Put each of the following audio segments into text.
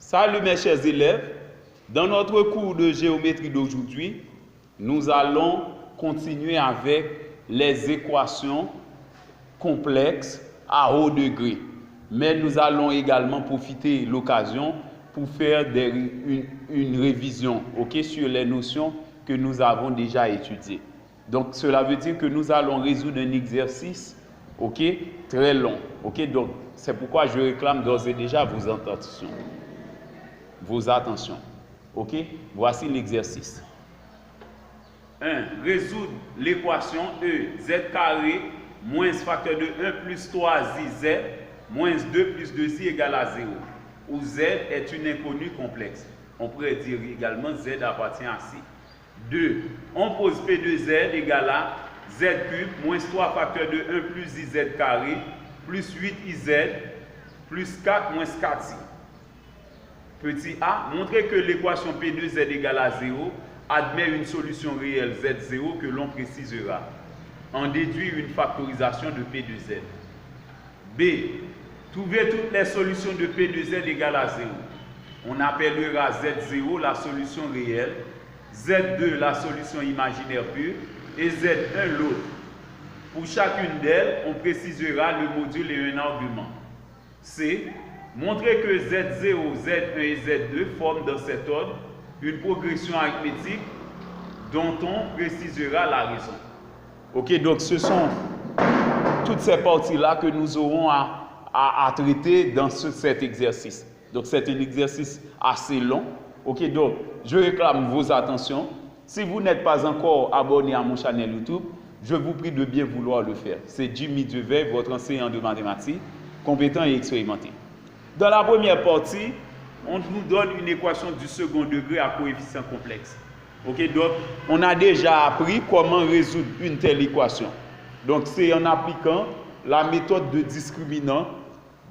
Salut mes chers élèves, dans notre cours de géométrie d'aujourd'hui, nous allons continuer avec les équations complexes à haut degré. Mais nous allons également profiter de l'occasion pour faire une révision sur les notions que nous avons déjà étudiées. Donc cela veut dire que nous allons résoudre un exercice très long. Donc c'est pourquoi je réclame d'ores et déjà vos attentions. Voici l'exercice. 1. Résoudre l'équation EZ carré moins facteur de 1 plus 3ZZ moins 2 plus 2Z égale à 0, où Z est une inconnue complexe. On pourrait dire également Z appartient à C. 2. On pose P de Z égale à Z cube moins 3 facteur de 1 plus IZ carré plus 8IZ plus 4 moins 4Z. Petit a, montrer que l'équation P de Z égale à 0 admet une solution réelle Z0 que l'on précisera. En déduire une factorisation de P de Z. B. Trouver toutes les solutions de P de Z égale à 0. On appellera Z0 la solution réelle, Z2 la solution imaginaire pure et Z1 l'autre. Pour chacune d'elles, on précisera le module et un argument. C. Montrer que Z0, Z1 et Z2 forment dans cet ordre une progression arithmétique dont on précisera la raison. Donc ce sont toutes ces parties-là que nous aurons à traiter dans cet exercice. Donc c'est un exercice assez long. Donc je réclame vos attentions. Si vous n'êtes pas encore abonné à mon channel YouTube, je vous prie de bien vouloir le faire. C'est Jimmy Devey, votre enseignant de mathématiques, compétent et expérimenté. Dans la première partie, on nous donne une équation du second degré à coefficient complexe. Donc, on a déjà appris comment résoudre une telle équation. Donc, c'est en appliquant la méthode de discriminant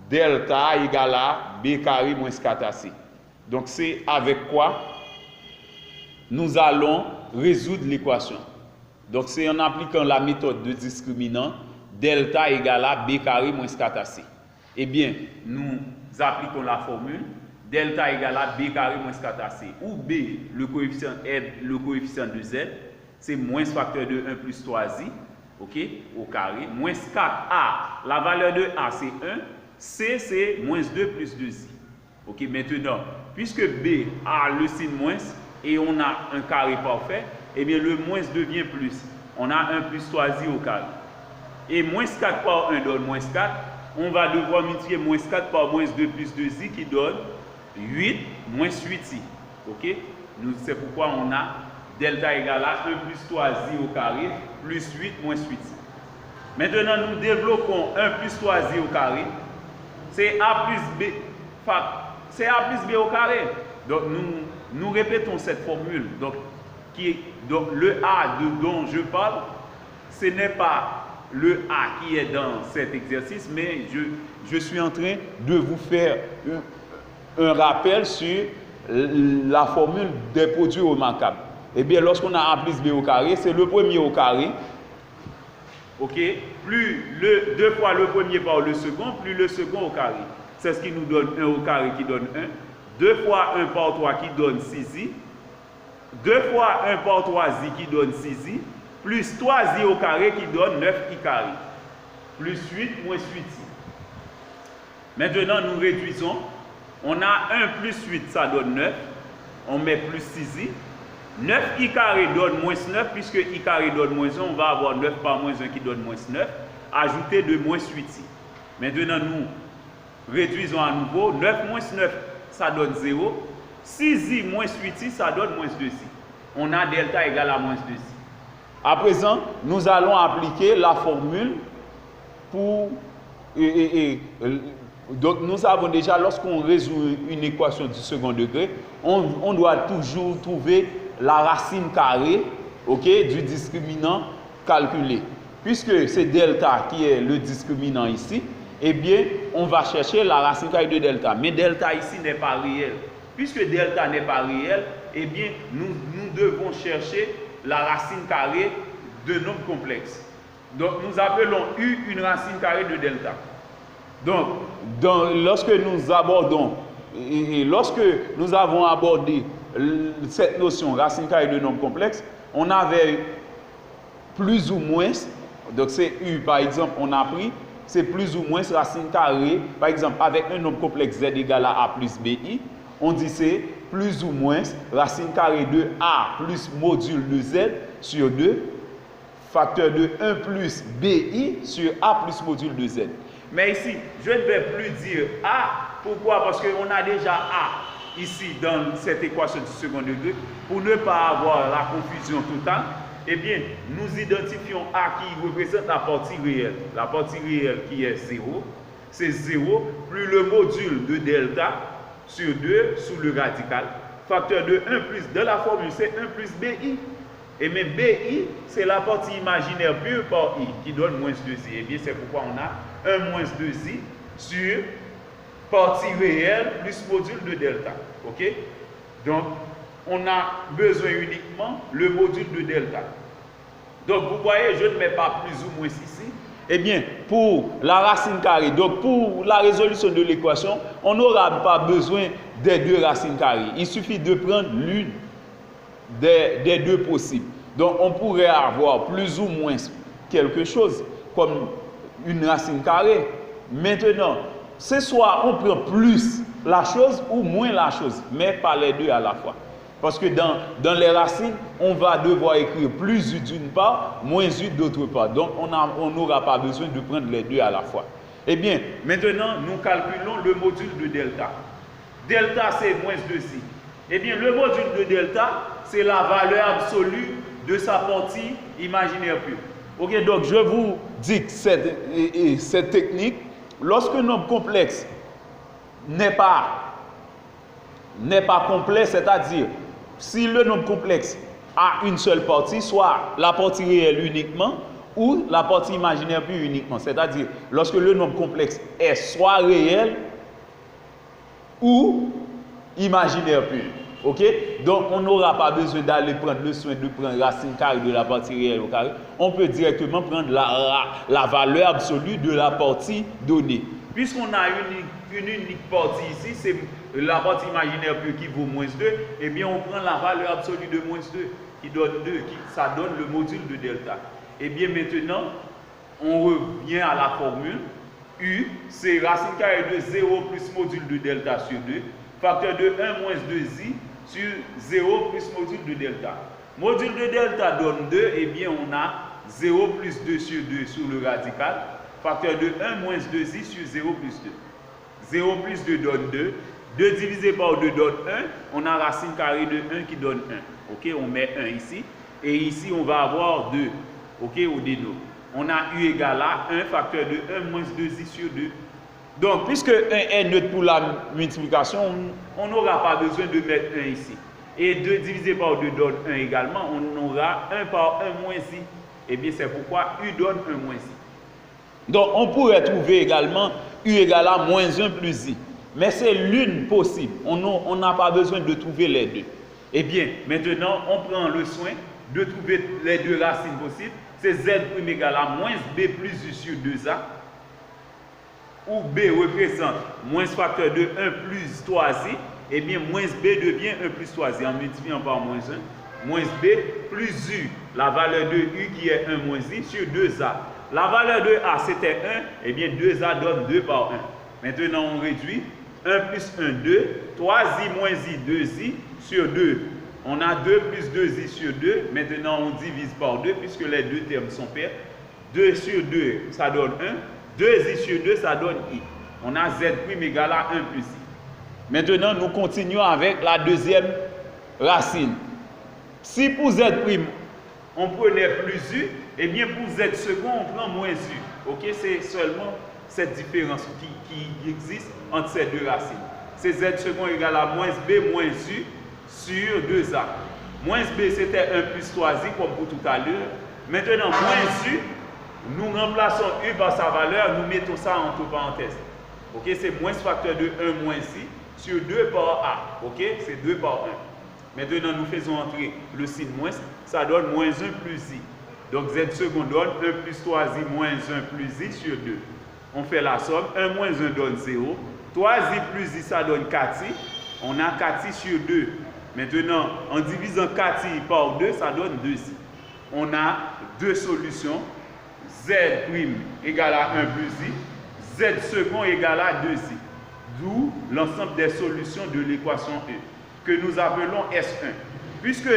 delta égale à b carré moins 4ac. Donc, c'est avec quoi nous allons résoudre l'équation. Donc, c'est en appliquant la méthode de discriminant delta égale à b carré moins 4ac. Eh bien, nous appliquons la formule delta égale à b carré moins 4ac, où b, le coefficient de z, c'est moins facteur de 1 plus 3i, au carré, moins 4a, la valeur de a c'est 1, c c'est moins 2 plus 2i. Maintenant, puisque b a le signe moins et on a un carré parfait, eh bien le moins devient plus. On a 1 plus 3i au carré. Et moins 4 par 1 donne moins 4. On va devoir multiplier moins 4 par moins 2 plus 2i qui donne 8 moins 8i. C'est pourquoi on a delta égale à 1 plus 3i au carré plus 8 moins 8i. Maintenant, nous développons 1 plus 3i au carré. C'est a plus b. C'est a plus b au carré. Donc, nous répétons cette formule. Donc le a dont je parle, ce n'est pas le a qui est dans cet exercice, mais je suis en train de vous faire un rappel sur la formule des produits remarquables. Eh bien, lorsqu'on a a plus b au carré, c'est le premier au carré. Plus deux fois le premier par le second, plus le second au carré. C'est ce qui nous donne 1 au carré qui donne 1. 2 fois 1 par 3 qui donne 6i. 2 fois 1 par 3i qui donne 6i. Plus 3i au carré qui donne 9i carré. Plus 8 moins 8i. Maintenant, nous réduisons. On a 1 plus 8, ça donne 9. On met plus 6i. 9i carré donne moins 9, puisque i carré donne moins 1, on va avoir 9 par moins 1 qui donne moins 9. Ajouter de moins 8i. Maintenant, nous réduisons à nouveau. 9 moins 9, ça donne 0. 6i moins 8i, ça donne moins 2i. On a delta égale à moins 2i. À présent, nous allons appliquer la formule pour... Donc, nous savons déjà, lorsqu'on résout une équation du second degré, on doit toujours trouver la racine carrée du discriminant calculé. Puisque c'est delta qui est le discriminant ici, eh bien, on va chercher la racine carrée de delta. Mais delta ici n'est pas réel. Puisque delta n'est pas réel, eh bien, nous devons chercher la racine carrée de nombres complexes. Donc, nous appelons U une racine carrée de delta. Donc, lorsque nous abordons et lorsque nous avons abordé cette notion racine carrée de nombre complexe, on avait plus ou moins, donc c'est U par exemple, on a pris, c'est plus ou moins racine carrée, par exemple avec un nombre complexe Z égale à A plus BI, on dit c'est plus ou moins racine carrée de A plus module de Z sur 2, facteur de 1 plus BI sur A plus module de Z. Mais ici, je ne vais plus dire A. Pourquoi? Parce qu'on a déjà A ici dans cette équation du second degré. Pour ne pas avoir la confusion totale, eh bien, nous identifions A qui représente la partie réelle. La partie réelle qui est 0. C'est 0 plus le module de delta sur 2 sous le radical. Facteur de 1 plus, de la formule, c'est 1 plus BI. Et même BI, c'est la partie imaginaire pure par I qui donne moins 2I. Et bien, c'est pourquoi on a 1 moins 2I sur partie réelle plus module de delta. OK? Donc, on a besoin uniquement le module de delta. Donc, vous voyez, je ne mets pas plus ou moins ici. Eh bien, pour la racine carrée, donc pour la résolution de l'équation, on n'aura pas besoin des deux racines carrées. Il suffit de prendre l'une des deux possibles. Donc, on pourrait avoir plus ou moins quelque chose comme une racine carrée. Maintenant, c'est soit on prend plus la chose ou moins la chose, mais pas les deux à la fois. Parce que dans les racines, on va devoir écrire plus U d'une part, moins U d'autre part. Donc, on n'aura pas besoin de prendre les deux à la fois. Eh bien, maintenant, nous calculons le module de delta. Delta, c'est moins 2I. Eh bien, le module de delta, c'est la valeur absolue de sa partie imaginaire pure. Ok, donc je vous dis que cette technique, lorsque un nombre complexe n'est pas complet, c'est-à-dire si le nombre complexe a une seule partie, soit la partie réelle uniquement ou la partie imaginaire pure uniquement, c'est-à-dire lorsque le nombre complexe est soit réel ou imaginaire pur. Ok? Donc, on n'aura pas besoin d'aller prendre le soin de prendre racine carrée de la partie réelle au carré. On peut directement prendre la valeur absolue de la partie donnée. Puisqu'on a une unique partie ici, c'est la partie imaginaire pure qui vaut moins 2, eh bien, on prend la valeur absolue de moins 2 qui donne 2, ça donne le module de delta. Eh bien, maintenant, on revient à la formule. U, c'est racine carrée de 0 plus module de delta sur 2, facteur de 1 moins 2i sur 0 plus module de delta. Module de delta donne 2, et bien on a 0 plus 2 sur 2 sur le radical, facteur de 1 moins 2i sur 0 plus 2. 0 plus 2 donne 2, 2 divisé par 2 donne 1, on a racine carrée de 1 qui donne 1. Ok, on met 1 ici, et ici on va avoir 2, ok, au déno. On a U égale à 1 facteur de 1 moins 2i sur 2. Donc, puisque 1 est neutre pour la multiplication, on n'aura pas besoin de mettre 1 ici. Et 2 divisé par 2 donne 1 également, on aura 1 par 1 moins i. Et bien, c'est pourquoi U donne 1 moins i. Donc, on pourrait trouver également U égale à moins 1 plus i. Mais c'est l'une possible. On n'a pas besoin de trouver les deux. Eh bien, maintenant, on prend le soin de trouver les deux racines possibles. C'est Z' égale à moins B plus U sur 2A. Où B représente moins facteur de 1 plus 3i, et bien moins B devient 1 plus 3i en multipliant par moins 1. Moins B plus U, la valeur de U qui est 1 moins i sur 2A. La valeur de A c'était 1, et bien 2A donne 2 par 1. Maintenant on réduit 1 plus 1, 2, 3i moins i, 2i sur 2. On a 2 plus 2i sur 2, maintenant on divise par 2 puisque les deux termes sont pairs. 2 sur 2, ça donne 1. 2i sur 2, ça donne i. On a z' égale à 1 plus i. Maintenant, nous continuons avec la deuxième racine. Si pour z', on prenait plus u, et bien pour z second, on prend moins u. Ok, c'est seulement cette différence qui existe entre ces deux racines. C'est z second égale à moins b moins u sur 2a. Moins b, c'était 1 plus 3i, comme pour tout à l'heure. Maintenant, moins u, nous remplaçons U par sa valeur, nous mettons ça entre parenthèses. Ok, c'est moins facteur de 1 moins i sur 2 par A. Ok, c'est 2 par 1. Maintenant, nous faisons entrer le signe moins, ça donne moins 1 plus i. Donc, Z second donne 1 plus 3i moins 1 plus i sur 2. On fait la somme, 1 moins 1 donne 0. 3i plus i, ça donne 4i. On a 4i sur 2. Maintenant, en divisant 4i par 2, ça donne 2i. On a deux solutions. Z' égale à 1 plus i. Z second égale à 2i. D'où l'ensemble des solutions de l'équation E, que nous appelons S1. Puisque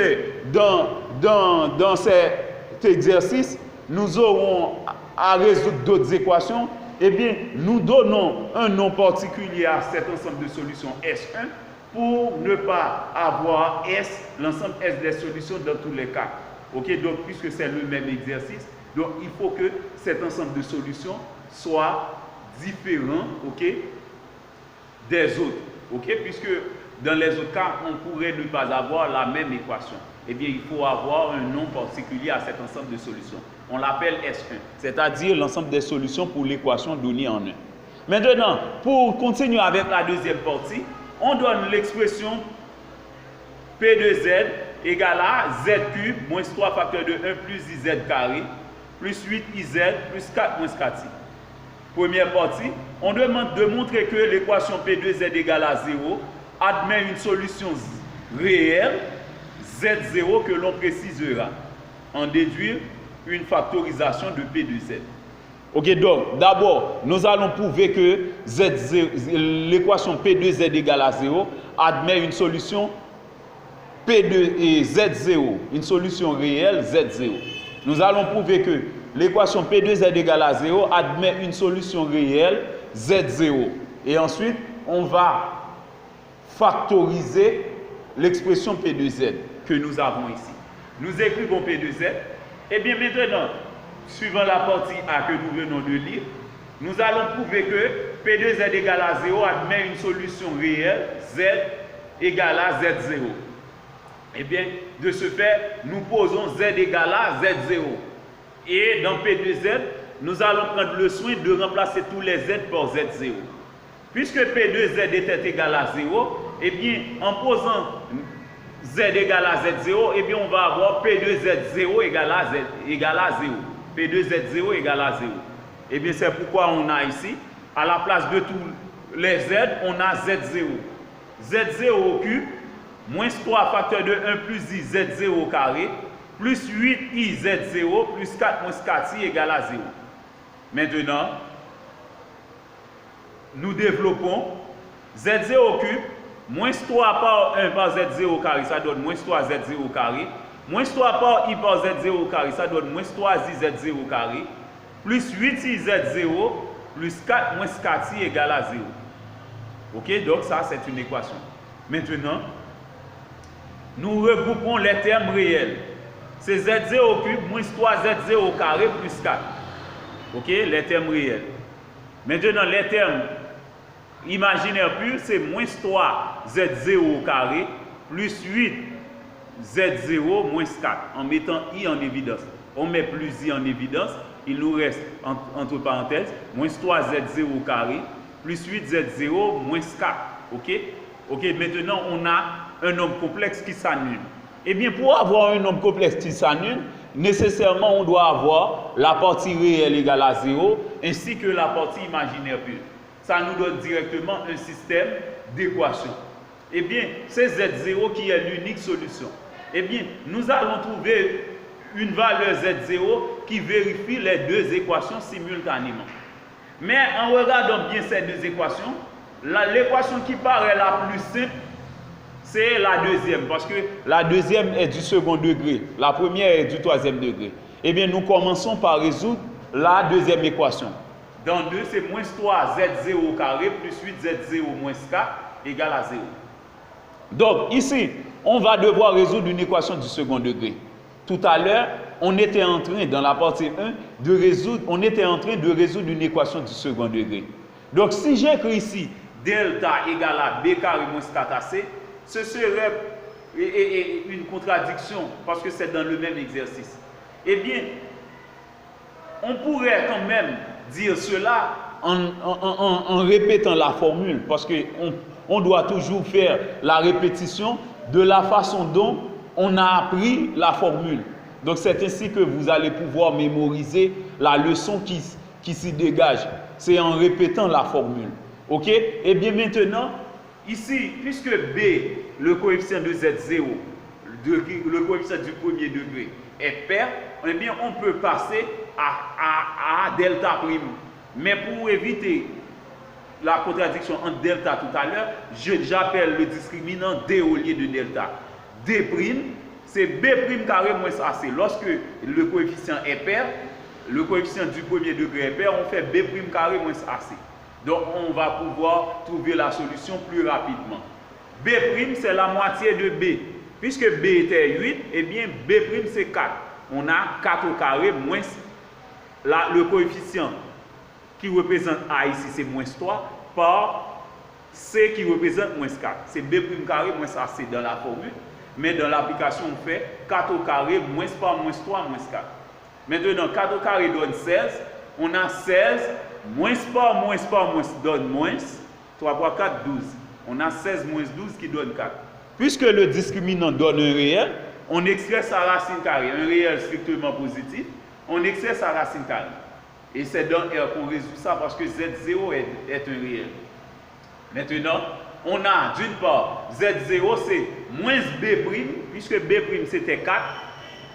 dans cet exercice, nous aurons à résoudre d'autres équations, eh bien, nous donnons un nom particulier à cet ensemble de solutions S1 pour ne pas avoir l'ensemble S des solutions dans tous les cas. Ok, donc, puisque c'est le même exercice, donc il faut que cet ensemble de solutions soit différent, ok, des autres. Ok, puisque dans les autres cas, on pourrait ne pas avoir la même équation. Eh bien, il faut avoir un nom particulier à cet ensemble de solutions. On l'appelle S1, c'est-à-dire l'ensemble des solutions pour l'équation donnée en 1. Maintenant, pour continuer avec la deuxième partie, on donne l'expression P de Z égale à Z cube moins 3 facteur de 1 plus IZ carré plus 8IZ plus 4 moins 4I. Première partie, on demande de montrer que l'équation P de Z égale à 0 admet une solution réelle Z0 que l'on précisera. En déduire une factorisation de P de Z. Ok, donc d'abord, nous allons prouver que l'équation P de Z égale à 0 admet une solution P de Z0, une solution réelle Z0. Nous allons prouver que l'équation P de Z égale à 0 admet une solution réelle Z0. Et ensuite, on va factoriser l'expression P de Z que nous avons ici. Nous écrivons P de Z. Et bien maintenant, suivant la partie A que nous venons de lire, nous allons prouver que P de Z égale à 0 admet une solution réelle Z égale à Z0. Et bien, de ce fait, nous posons Z égale à Z0. Et dans P de Z, nous allons prendre le soin de remplacer tous les Z par Z0. Puisque P de Z était égal à 0, et bien, en posant Z égale à Z0, et bien, on va avoir P de Z0 égale à 0. P de Z0 égale à 0. Et bien, c'est pourquoi on a ici, à la place de tous les Z, on a Z0. Z0 au cube, moins 3 facteur de 1 plus I Z0 au carré, plus 8I Z0, plus 4 moins 4I égale à 0. Maintenant, nous développons Z0 au cube, moins 3 par 1 par Z0 au carré, ça donne moins 3Z0 au carré. Moins 3 par I par Z0 au carré, ça donne moins 3I Z0 au carré. Plus 8I Z0, plus 4 moins 4I égale à 0. Ok, donc ça c'est une équation. Maintenant, nous regroupons les termes réels. C'est Z0 au cube, moins 3Z0 au carré, plus 4. Ok, les termes réels. Maintenant, les termes imaginaires purs, c'est moins 3Z0 au carré, plus 8Z0 moins 4, en mettant I en évidence. On met plus I en évidence, il nous reste, entre parenthèses, moins 3Z0 au carré, plus 8Z0 moins 4. Ok? Ok, maintenant on a un nombre complexe qui s'annule. Eh bien, pour avoir un nombre complexe qui s'annule, nécessairement on doit avoir la partie réelle égale à 0, ainsi que la partie imaginaire pure. Ça nous donne directement un système d'équation. Eh bien, c'est Z0 qui est l'unique solution. Eh bien, nous allons trouver une valeur Z0 qui vérifie les deux équations simultanément. Mais en regardant bien ces deux équations, l'équation qui paraît la plus simple, c'est la deuxième, parce que la deuxième est du second degré, la première est du troisième degré. Eh bien, nous commençons par résoudre la deuxième équation. Dans 2, c'est moins 3Z0 au carré plus 8Z0 moins 4 égale à 0. Donc, ici, on va devoir résoudre une équation du second degré. Tout à l'heure, on était en train, dans la partie 1, de résoudre une équation du second degré. Donc, si j'écris ici delta égale à B carré moins 4AC, ce serait une contradiction parce que c'est dans le même exercice. Eh bien, on pourrait quand même dire cela en répétant la formule, parce qu'on doit toujours faire la répétition de la façon dont on a appris la formule. Donc c'est ainsi que vous allez pouvoir mémoriser la leçon qui s'y dégage. C'est en répétant la formule. Ok? Et bien maintenant, ici, puisque B, le coefficient de Z0, le coefficient du premier degré est pair, eh bien on peut passer à delta prime. Mais pour éviter la contradiction entre delta tout à l'heure, j'appelle le discriminant D au lieu de delta. D prime, c'est B prime carré moins AC. Lorsque le coefficient est pair, le coefficient du premier degré est pair, on fait B prime carré moins AC. Donc on va pouvoir trouver la solution plus rapidement. B prime c'est la moitié de B. Puisque B était 8, eh bien B prime c'est 4. On a 4 au carré moins le coefficient qui représente A ici, c'est moins 3, par C qui représente moins 4. C'est B prime carré moins AC dans la formule. Mais dans l'application, on fait 4 au carré moins par moins 3 moins 4. Maintenant, 4 au carré donne 16. On a 16, moins par moins donne moins. 3 par 4, 12. On a 16 moins 12 qui donne 4. Puisque le discriminant donne un réel, on extrait sa racine carrée, un réel strictement positif, on extrait sa racine carrée. Et c'est dans R qu'on résout ça parce que Z0 est un réel. Maintenant, on a d'une part Z0 c'est moins B', puisque B' c'était 4,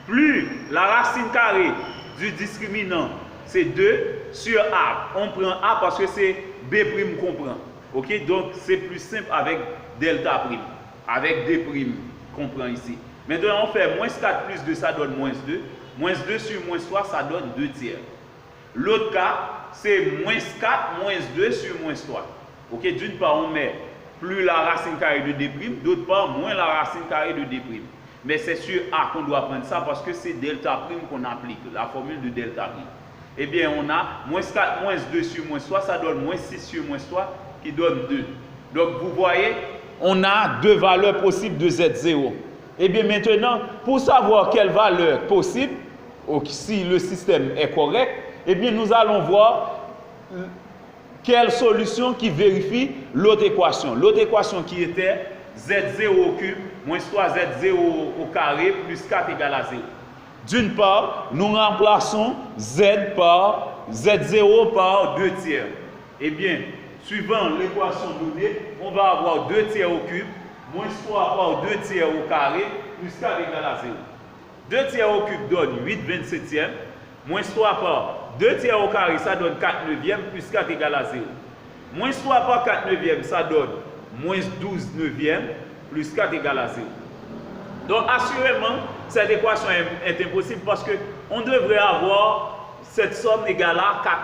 plus la racine carrée du discriminant c'est 2 sur A. On prend A parce que c'est B' qu'on prend. Ok, donc c'est plus simple avec delta prime, avec D' qu'on prend ici. Maintenant on fait moins 4 plus 2, ça donne moins 2. Moins 2 sur moins 3, ça donne 2 tiers. L'autre cas, c'est moins 4, moins 2 sur moins 3. Ok, d'une part, on met plus la racine carrée de D', d'autre part, moins la racine carrée de D'. Mais c'est sur A qu'on doit prendre ça parce que c'est delta prime qu'on applique, la formule de delta prime. Eh bien, on a moins 4, moins 2 sur moins 3, ça donne moins 6 sur moins 3, qui donne 2. Donc, vous voyez, on a deux valeurs possibles de Z0. Eh bien, maintenant, pour savoir quelle valeur possible, si le système est correct, eh bien, nous allons voir quelle solution qui vérifie l'autre équation. L'autre équation qui était Z0 au cube moins 3Z0 au carré plus 4 égale à 0. D'une part, nous remplaçons Z par Z0 par 2 tiers. Eh bien, suivant l'équation donnée, on va avoir 2 tiers au cube moins 3 par 2 tiers au carré plus 4 égale à 0. 2 tiers au cube donne 8/27e. Moins 3 par 2 tiers au carré, ça donne 4 neuvième, plus 4 égale à 0. Moins 3 par 4 neuvième, ça donne moins 12 neuvième, plus 4 égale à 0. Donc, assurément, cette équation est impossible parce qu'on devrait avoir cette somme égale à 4,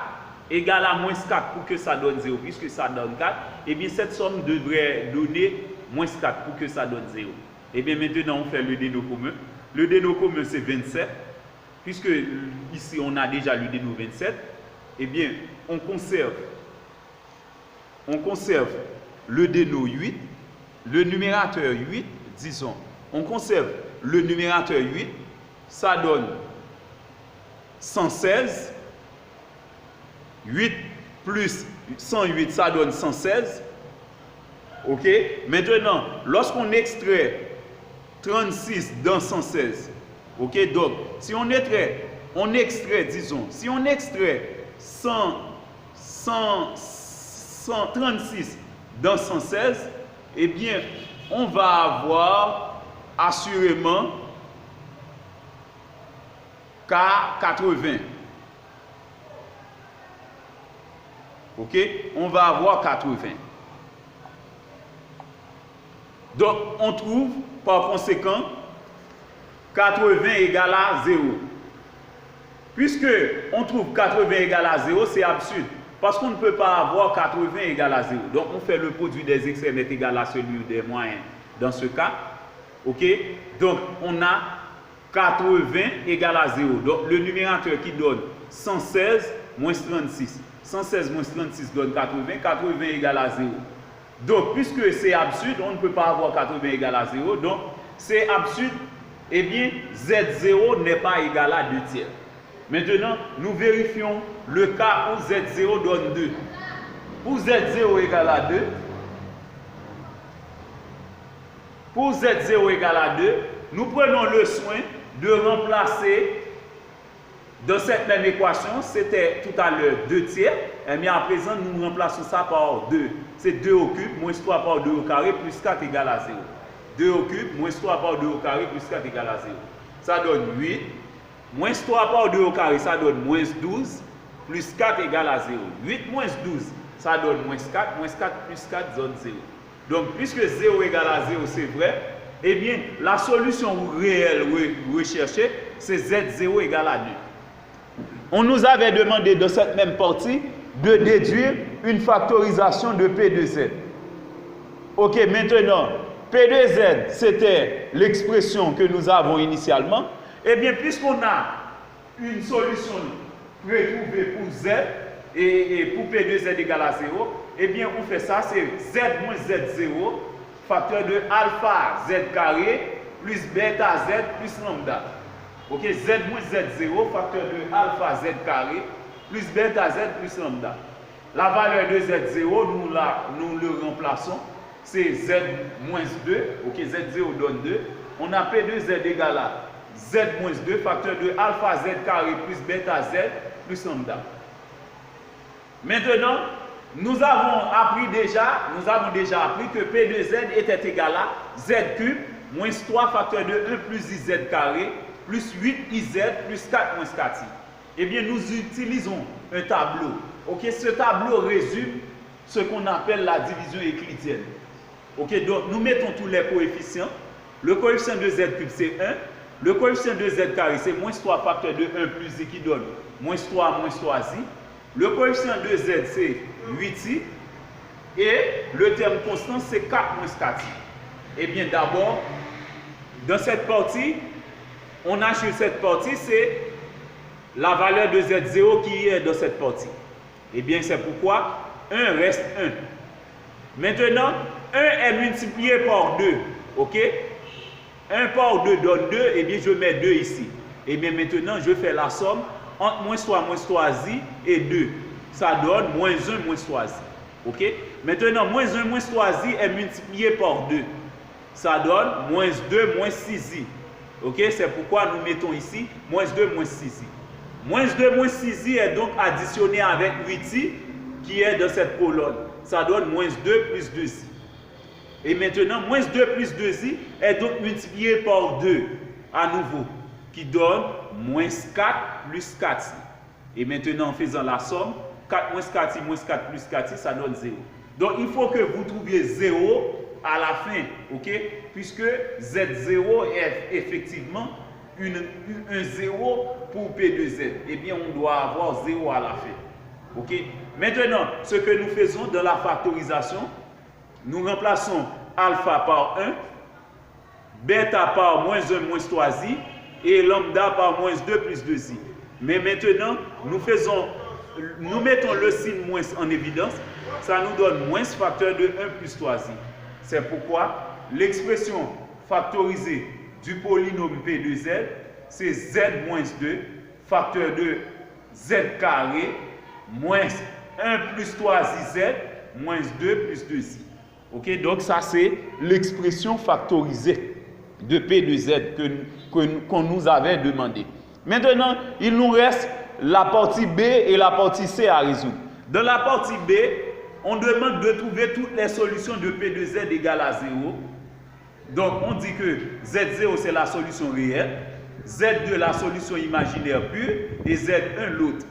égale à moins 4 pour que ça donne 0. Puisque ça donne 4, et bien cette somme devrait donner moins 4 pour que ça donne 0. Et bien maintenant, on fait le déno commun. Le déno commun, c'est 27. Puisque ici on a déjà le déno 27, eh bien on conserve le déno 8, le numérateur 8, disons, on conserve le numérateur 8, ça donne 116, 8 plus 108, ça donne 116, ok? Maintenant, lorsqu'on extrait 36 dans 116, ok, donc si on extrait, disons, si on extrait 136 dans 116, eh bien, on va avoir assurément K80. Ok, on va avoir 80. Donc, on trouve par conséquent 80 égale à 0. Puisque on trouve 80 égale à 0, c'est absurde. Parce qu'on ne peut pas avoir 80 égale à 0. Donc on fait le produit des extrêmes est égal à celui des moyens dans ce cas. Ok? Donc on a 80 égale à 0. Donc le numérateur qui donne 116 moins 36. 116 moins 36 donne 80. 80 égale à 0. Donc puisque c'est absurde, on ne peut pas avoir 80 égale à 0. Donc c'est absurde. Eh bien, Z0 n'est pas égal à 2 tiers. Maintenant, nous vérifions le cas où Z0 donne 2. Pour Z0 égale à 2, pour Z0 égale à 2, nous prenons le soin de remplacer dans cette même équation, c'était tout à l'heure 2 tiers, et bien à présent, nous remplaçons ça par 2. c'est 2 au cube moins 3 par 2 au carré plus 4 égale à 0. 2 au cube moins 3 par 2 au carré plus 4 égale à 0. Ça donne 8. Moins 3 par 2 au carré, ça donne moins 12. Plus 4 égale à 0. 8 moins 12, ça donne moins 4. Moins 4 plus 4 donne 0. Donc, puisque 0 égale à 0, c'est vrai, eh bien, la solution réelle recherchée, c'est Z0 égale à 2. On nous avait demandé dans cette même partie de déduire une factorisation de P de Z. Ok, maintenant, P de Z, c'était l'expression que nous avons initialement. Eh bien, puisqu'on a une solution retrouvée pour Z et pour P de Z égale à 0, eh bien, on fait ça, c'est Z moins Z0, facteur de alpha Z carré, plus bêta Z, plus lambda. Ok, Z moins Z0, facteur de alpha Z carré, plus bêta Z, plus lambda. La valeur de Z0, nous le remplaçons, c'est Z moins 2, ok, Z0 donne 2. On a P de Z égale à Z moins 2, facteur de alpha Z carré, plus bêta Z, plus lambda. Maintenant, nous avons déjà appris que P de Z était égal à Z cube moins 3 facteur de 1 plus IZ carré plus 8 IZ plus 4 moins 4I. Eh bien, nous utilisons un tableau. Ok, ce tableau résume ce qu'on appelle la division euclidienne. Ok, donc nous mettons tous les coefficients. Le coefficient de Z cube c'est 1. Le coefficient de Z carré c'est moins 3 facteur de 1 plus I qui donne moins 3 moins 3I. Le coefficient de Z c'est 8i et le terme constant c'est 4 moins 4i. Eh bien d'abord, dans cette partie, on a sur cette partie, c'est la valeur de Z0 qui est dans cette partie. Eh bien c'est pourquoi 1 reste 1. Maintenant, 1 est multiplié par 2. Ok? 1 par 2 donne 2, et bien je mets 2 ici. Et bien maintenant, je fais la somme entre moins 3i et 2. Ça donne moins 1 moins 3i. Ok? Maintenant, moins 1 moins 3i est multiplié par 2. Ça donne moins 2 moins 6i. Ok? C'est pourquoi nous mettons ici moins 2 moins 6i. Moins 2 moins 6i est donc additionné avec 8i qui est dans cette colonne. Ça donne moins 2 plus 2i. Et maintenant, moins 2 plus 2i est donc multiplié par 2 à nouveau, qui donne moins 4 plus 4i. Et maintenant, en faisant la somme, 4 moins 4i moins 4 plus 4i, ça donne 0. Donc, il faut que vous trouviez 0 à la fin, ok? Puisque Z0 est effectivement un 0 pour P de Z. Eh bien, on doit avoir 0 à la fin. Ok? Maintenant, ce que nous faisons dans la factorisation, nous remplaçons alpha par 1, bêta par moins 1 moins 3i et lambda par moins 2 plus 2i. Mais maintenant, nous mettons le signe moins en évidence. Ça nous donne moins facteur de 1 plus 3i. C'est pourquoi l'expression factorisée du polynôme P de Z, c'est Z moins 2, facteur de Z carré, moins 1 plus 3iz, moins 2 plus 2i. Ok, donc ça c'est l'expression factorisée de P de Z qu'on nous avait demandé. Maintenant, il nous reste la partie B et la partie C à résoudre. Dans la partie B, on demande de trouver toutes les solutions de P de Z égale à 0. Donc, on dit que Z0 c'est la solution réelle, Z2 la solution imaginaire pure et Z1 l'autre.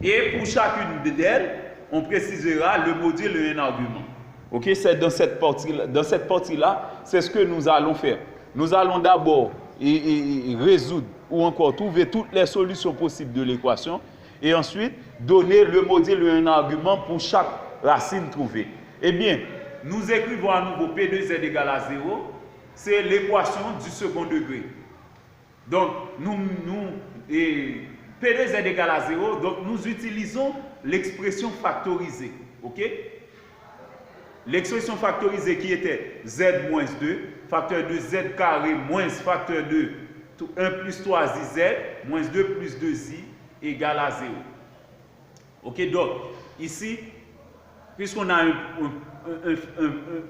Et pour chacune d'elles, on précisera le module et un argument. Ok, c'est dans cette partie-là, c'est ce que nous allons faire. Nous allons d'abord résoudre ou encore trouver toutes les solutions possibles de l'équation et ensuite donner le module et un argument pour chaque racine trouvée. Eh bien, nous écrivons à nouveau P de Z égale à 0, c'est l'équation du second degré. Donc, P de Z égale à 0, donc nous utilisons l'expression factorisée. Ok? L'expression factorisée qui était Z moins 2, facteur de Z carré moins facteur de 1 plus 3iz, moins 2 plus 2i égale à 0. Ok, donc, ici, puisqu'on a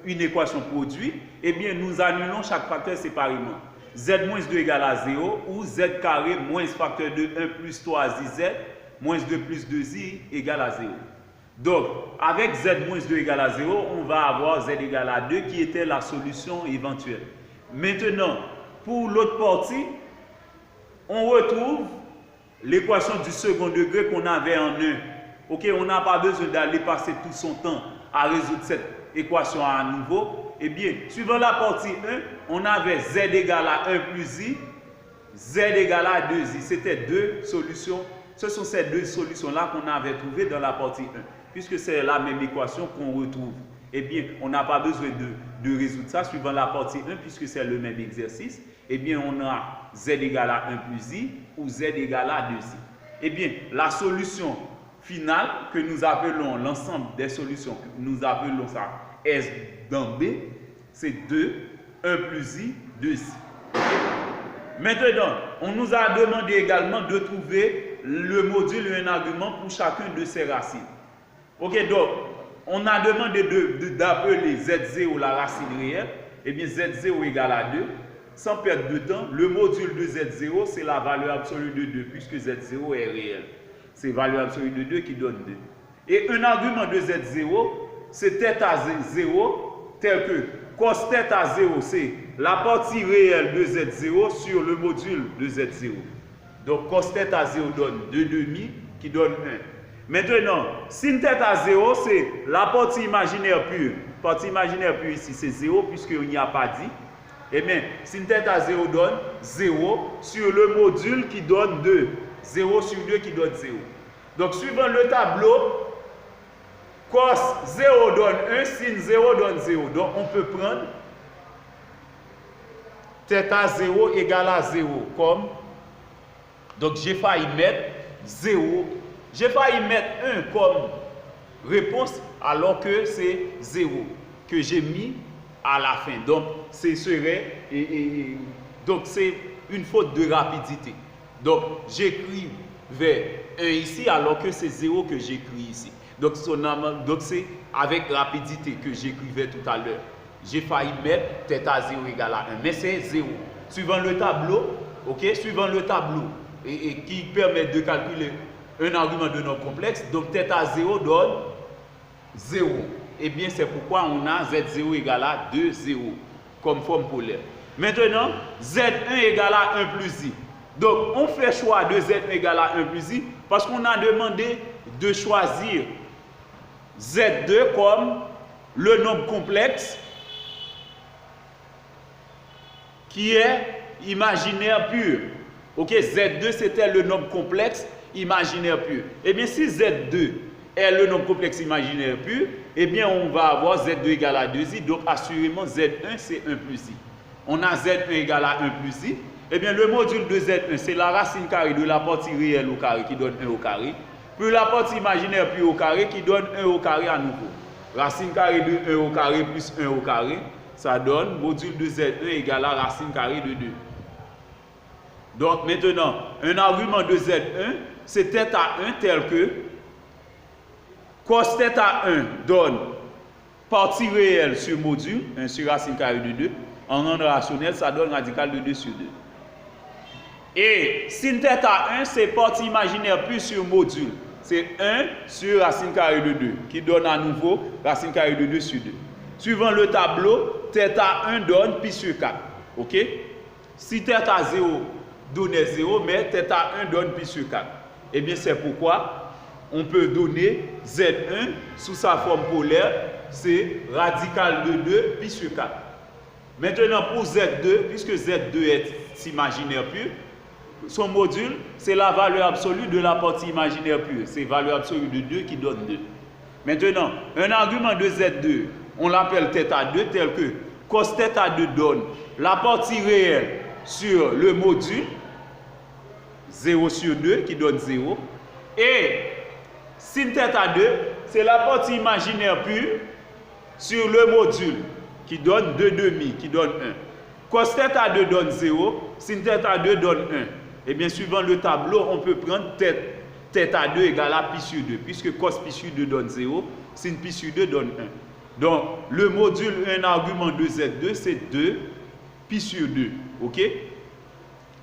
une équation produite, eh bien, nous annulons chaque facteur séparément. Z moins 2 égale à 0 ou Z carré moins facteur de 1 plus 3iz, moins 2 plus 2i égale à 0. Donc, avec z-2 égale à 0, on va avoir z égale à 2 qui était la solution éventuelle. Maintenant, pour l'autre partie, on retrouve l'équation du second degré qu'on avait en 1. Ok, on n'a pas besoin d'aller passer tout son temps à résoudre cette équation à nouveau. Eh bien, suivant la partie 1, on avait z égale à 1 plus i, z égale à 2i. C'était deux solutions. Ce sont ces deux solutions-là qu'on avait trouvées dans la partie 1. Puisque c'est la même équation qu'on retrouve. Eh bien, on n'a pas besoin de résoudre ça suivant la partie 1, puisque c'est le même exercice. Eh bien, on a z égale à 1 plus i ou z égale à 2i. Eh bien, la solution finale que nous appelons l'ensemble des solutions, nous appelons ça S dans B, c'est 2, 1 plus i, 2i. Maintenant, on nous a demandé également de trouver le module et un argument pour chacun de ces racines. Ok, donc, on a demandé d'appeler Z0 la racine réelle. Eh bien, Z0 égale à 2. Sans perdre de temps, le module de Z0, c'est la valeur absolue de 2, puisque Z0 est réel. C'est la valeur absolue de 2 qui donne 2. Et un argument de Z0, c'est θ0, tel que cos θ0, c'est la partie réelle de Z0 sur le module de Z0. Donc, cos θ0 donne 2,5 qui donne 1. Maintenant, sin θ0, c'est la partie imaginaire pure. La partie imaginaire pure ici, c'est 0, puisqu'il n'y a pas dit. Eh bien, sin θ0 donne 0 sur le module qui donne 2. 0 sur 2 qui donne 0. Donc, suivant le tableau, cos 0 donne 1, sin 0 donne 0. Donc, on peut prendre θ0 égale à 0 comme. Donc, j'ai failli mettre 0. J'ai failli mettre 1 comme réponse alors que c'est 0 que j'ai mis à la fin. Donc, ce serait. Donc, c'est une faute de rapidité. Donc, j'écris vers 1 ici alors que c'est 0 que j'écris ici. Donc, c'est avec rapidité que j'écrivais tout à l'heure. J'ai failli mettre θ0 égale à 1, mais c'est 0. Suivant le tableau, ok, suivant le tableau, et qui permet de calculer un argument de nombre complexe, donc θ0 donne 0. Eh bien, c'est pourquoi on a Z0 égale à 2, 0, comme forme polaire. Maintenant, Z1 égale à 1 plus i. Donc, on fait choix de Z1 égale à 1 plus i parce qu'on a demandé de choisir Z2 comme le nombre complexe qui est imaginaire pur. Ok, Z2 c'était le nombre complexe imaginaire pur. Eh bien, si Z2 est le nombre complexe imaginaire pur, eh bien, on va avoir Z2 égale à 2i. Donc, assurément, Z1 c'est 1 plus i. On a Z1 égale à 1 plus i. Eh bien, le module de Z1, c'est la racine carrée de la partie réelle au carré qui donne 1 au carré, puis la partie imaginaire pure au carré qui donne 1 au carré à nouveau. Racine carrée de 1 au carré plus 1 au carré, ça donne module de Z1 égale à racine carrée de 2. Donc, maintenant, un argument de Z1, c'est θ1 tel que cos θ1 donne partie réelle sur module, 1 sur racine carrée de 2. En rang rationnel, ça donne radical de 2 sur 2. Et sin θ1, c'est partie imaginaire pure sur module. C'est 1 sur racine carrée de 2, qui donne à nouveau racine carrée de 2 sur 2. Suivant le tableau, θ1 donne pi sur 4. Ok? Si θ0 donnait 0, mais θ1 donne pi sur 4. Eh bien, c'est pourquoi on peut donner Z1 sous sa forme polaire, c'est radical de 2 pi sur 4. Maintenant, pour Z2, puisque Z2 est imaginaire pur, son module, c'est la valeur absolue de la partie imaginaire pure. C'est la valeur absolue de 2 qui donne 2. Maintenant, un argument de Z2, on l'appelle θ2 tel que cos θ2 donne la partie réelle sur le module, 0 sur 2 qui donne 0. Et sin θ2, c'est la partie imaginaire pure sur le module qui donne 2,5, qui donne 1. Cos θ2 donne 0, sin θ2 donne 1. Et bien, suivant le tableau, on peut prendre θ2 égale à pi sur 2, puisque cos pi sur 2 donne 0, sin pi sur 2 donne 1. Donc, le module, un argument de Z2, c'est 2 pi sur 2. OK?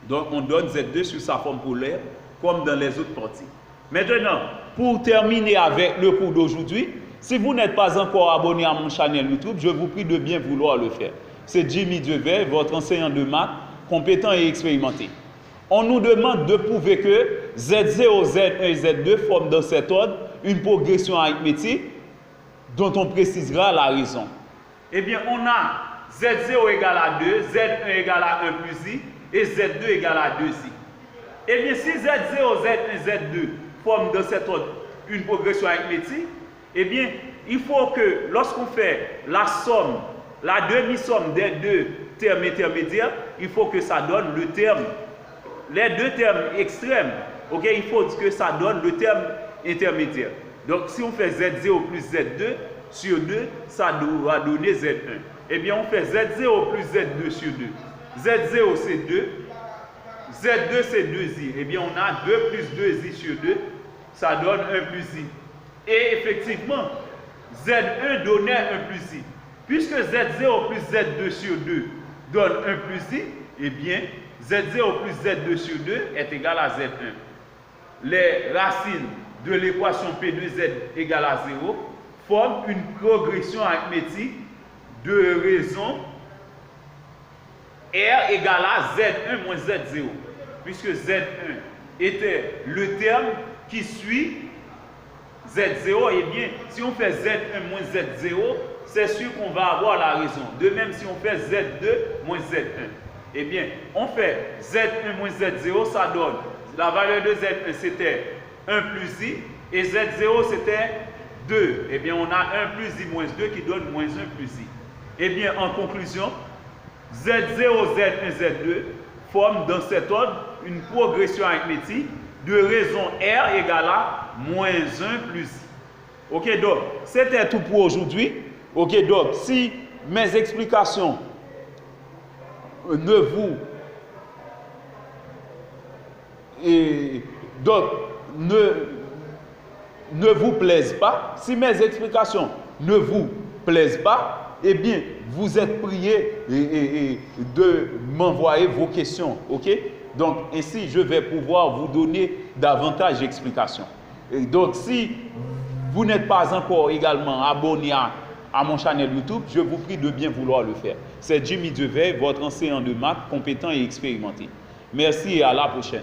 Donc, on donne Z2 sur sa forme polaire, comme dans les autres parties. Maintenant, pour terminer avec le cours d'aujourd'hui, si vous n'êtes pas encore abonné à mon chaîne YouTube, je vous prie de bien vouloir le faire. C'est Jimmy Devey, votre enseignant de maths, compétent et expérimenté. On nous demande de prouver que Z0, Z1 et Z2 forment dans cet ordre une progression arithmétique dont on précisera la raison. Eh bien, on a Z0 égale à 2, Z1 égale à 1 plus I et Z2 égale à 2I. Eh bien, si Z0, Z1, Z2 forment dans cet ordre une progression arithmétique, eh bien, il faut que lorsqu'on fait la somme, la demi-somme des deux termes intermédiaires, il faut que ça donne le terme, les deux termes extrêmes, ok, il faut que ça donne le terme intermédiaire. Donc, si on fait Z0 plus Z2 sur 2, ça doit donner Z1. Eh bien, on fait Z0 plus Z2 sur 2. Z0 c'est 2, Z2 c'est 2i. Eh bien, on a 2 plus 2i sur 2, ça donne 1 plus i. Et effectivement, Z1 donnait 1 plus i. Puisque Z0 plus Z2 sur 2 donne 1 plus i, eh bien, Z0 plus Z2 sur 2 est égal à Z1. Les racines de l'équation P2Z égale à 0 forment une progression arithmétique de raison R égale à Z1 moins Z0. Puisque Z1 était le terme qui suit Z0, eh bien, si on fait Z1 moins Z0, c'est sûr qu'on va avoir la raison. De même, si on fait Z2 moins Z1, eh bien, on fait Z1 moins Z0, ça donne, la valeur de Z1 c'était 1 plus I, et Z0 c'était 2. Eh bien, on a 1 plus I moins 2 qui donne moins 1 plus I. Eh bien, en conclusion, Z0, Z1, Z2 forment dans cet ordre une progression arithmétique de raison R égale à moins 1 plus I. Ok, donc, c'était tout pour aujourd'hui. Ok, donc, si mes explications ne vous plaisent pas, si mes explications ne vous plaisent pas, eh bien, vous êtes prié de m'envoyer vos questions, ok? Donc, ainsi, je vais pouvoir vous donner davantage d'explications. Et donc, si vous n'êtes pas encore également abonné à mon chaîne YouTube, je vous prie de bien vouloir le faire. C'est Jimmy Devey, votre enseignant de maths compétent et expérimenté. Merci et à la prochaine.